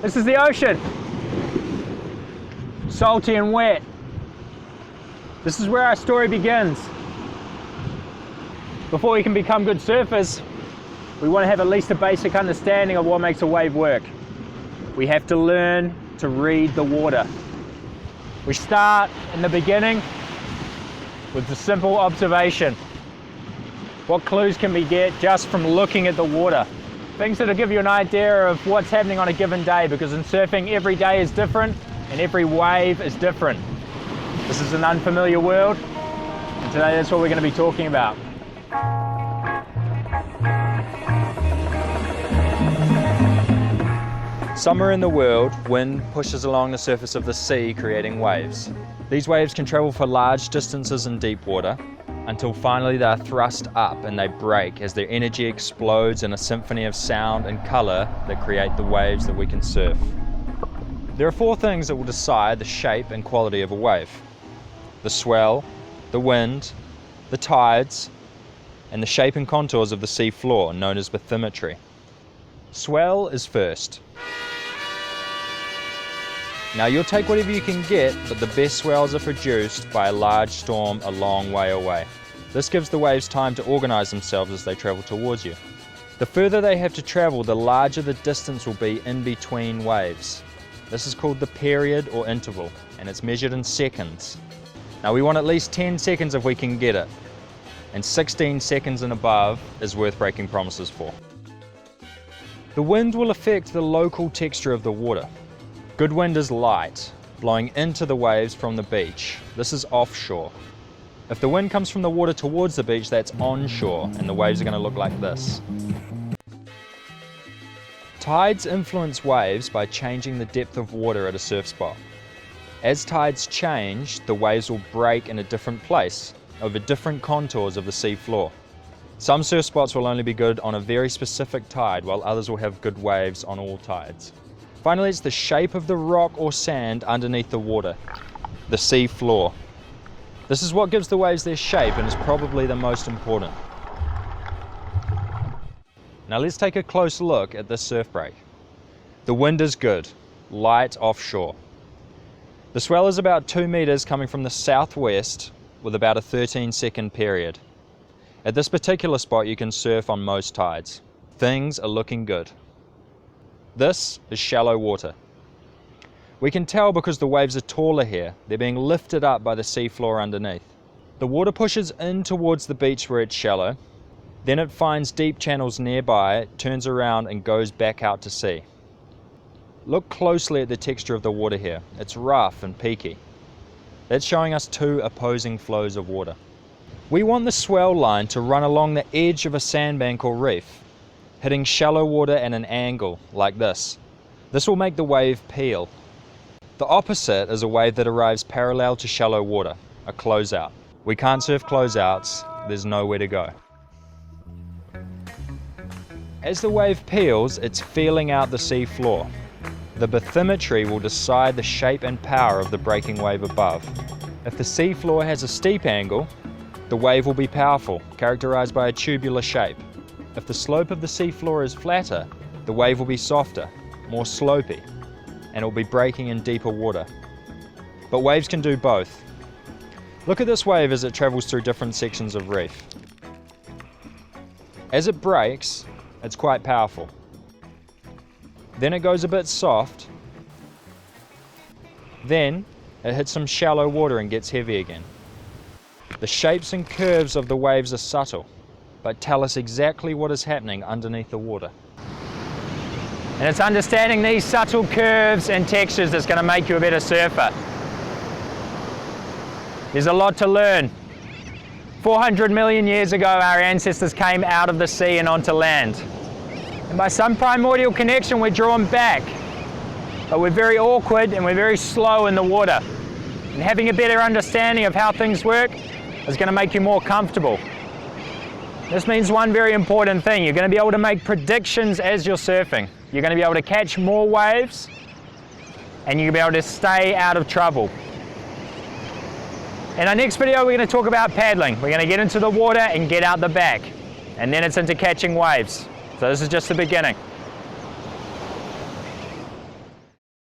This is the ocean. Salty and wet. This is where our story begins. Before we can become good surfers, we want to have at least a basic understanding of what makes a wave work. We have to learn to read the water. We start in the beginning with the simple observation. What clues can we get just from looking at the water? Things that'll give you an idea of what's happening on a given day, because in surfing every day is different and every wave is different. This is an unfamiliar world, and today that's what we're going to be talking about. Somewhere in the world, wind pushes along the surface of the sea, creating waves. These waves can travel for large distances in deep water, until finally they are thrust up and they break as their energy explodes in a symphony of sound and colour that create the waves that we can surf. There are four things that will decide the shape and quality of a wave: the swell, the wind, the tides, and the shape and contours of the sea floor, known as bathymetry. Swell is first. Now you'll take whatever you can get, but the best swells are produced by a large storm a long way away. This gives the waves time to organise themselves as they travel towards you. The further they have to travel, the larger the distance will be in between waves. This is called the period or interval, and it's measured in seconds. Now we want at least 10 seconds if we can get it, and 16 seconds and above is worth breaking promises for. The wind will affect the local texture of the water. Good wind is light, blowing into the waves from the beach. This is offshore. If the wind comes from the water towards the beach, that's onshore, and the waves are going to look like this. Tides influence waves by changing the depth of water at a surf spot. As tides change, the waves will break in a different place, over different contours of the sea floor. Some surf spots will only be good on a very specific tide, while others will have good waves on all tides. Finally, it's the shape of the rock or sand underneath the water, the sea floor. This is what gives the waves their shape and is probably the most important. Now let's take a close look at this surf break. The wind is good, light offshore. The swell is about 2 meters coming from the southwest with about a 13-second period. At this particular spot you can surf on most tides. Things are looking good. This is shallow water. We can tell because the waves are taller here. They're being lifted up by the sea floor underneath. The water pushes in towards the beach where it's shallow. Then it finds deep channels nearby, turns around and goes back out to sea. Look closely at the texture of the water here. It's rough and peaky. That's showing us two opposing flows of water. We want the swell line to run along the edge of a sandbank or reef, hitting shallow water at an angle like this. This will make the wave peel. The opposite is a wave that arrives parallel to shallow water, a closeout. We can't surf closeouts, there's nowhere to go. As the wave peels, it's feeling out the sea floor. The bathymetry will decide the shape and power of the breaking wave above. If the sea floor has a steep angle, the wave will be powerful, characterized by a tubular shape. If the slope of the sea floor is flatter, the wave will be softer, more slopey, and it will be breaking in deeper water. But waves can do both. Look at this wave as it travels through different sections of reef. As it breaks, it's quite powerful. Then it goes a bit soft. Then it hits some shallow water and gets heavy again. The shapes and curves of the waves are subtle, but tell us exactly what is happening underneath the water. And it's understanding these subtle curves and textures that's going to make you a better surfer. There's a lot to learn. 400 million years ago, our ancestors came out of the sea and onto land. And by some primordial connection, we're drawn back. But we're very awkward and we're very slow in the water. And having a better understanding of how things work is going to make you more comfortable. This means one very important thing. You're going to be able to make predictions as you're surfing. You're going to be able to catch more waves and you'll be able to stay out of trouble. In our next video, we're going to talk about paddling. We're going to get into the water and get out the back. And then it's into catching waves. So this is just the beginning.